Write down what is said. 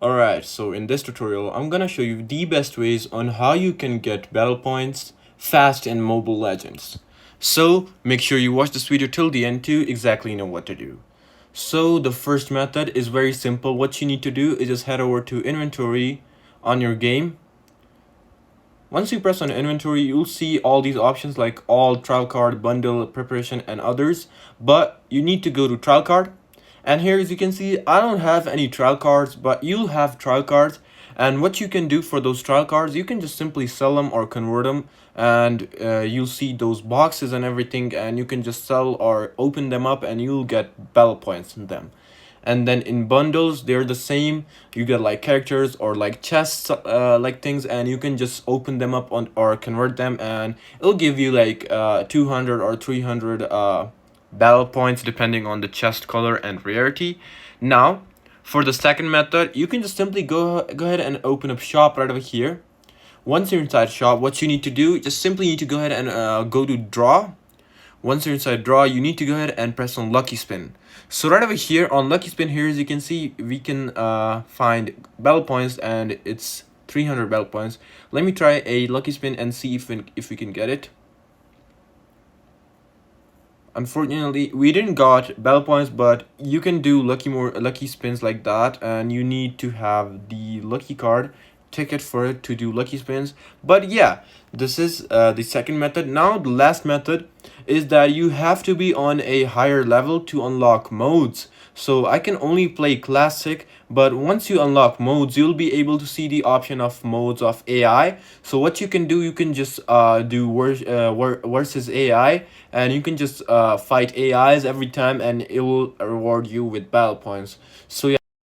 Alright, so in this tutorial, I'm gonna show you the best ways on how you can get battle points fast in Mobile Legends. So make sure you watch this video till the end to exactly know what to do. So the first method is very simple. What you need to do is just head over to inventory on your game. Once you press on inventory, you'll see all these options like all, trial card, bundle, preparation, and others. But you need to go to trial card. And here, as you can see, I don't have any trial cards, but you'll have trial cards. And what you can do for those trial cards, you can just simply sell them or convert them. And you'll see those boxes and everything. And you can just sell or open them up and you'll get battle points in them. And then in bundles they're the same. You get like characters or like chests, like things, and you can just open them up on or convert them, and it'll give you like 200 or 300 battle points depending on the chest color and rarity. Now for the second method, you can just simply go ahead and open up shop right over here. Once you're inside shop, what you need to do, just simply need to go ahead and go to draw. Once you're inside draw, you need to go ahead and press on lucky spin. So right over here on lucky spin, here as you can see, we can find battle points, and it's 300 battle points. Let me try a lucky spin and see if we can get it. Unfortunately, we didn't got battle points, but you can do lucky spins like that, and you need to have the lucky card ticket for it to do lucky spins. But yeah, this is the second method. Now the last method is that you have to be on a higher level to unlock modes. So I can only play classic, but once you unlock modes, you'll be able to see the option of modes of AI. So what you can do, you can just do versus AI, and you can just fight AIs every time, and it will reward you with battle points. So yeah.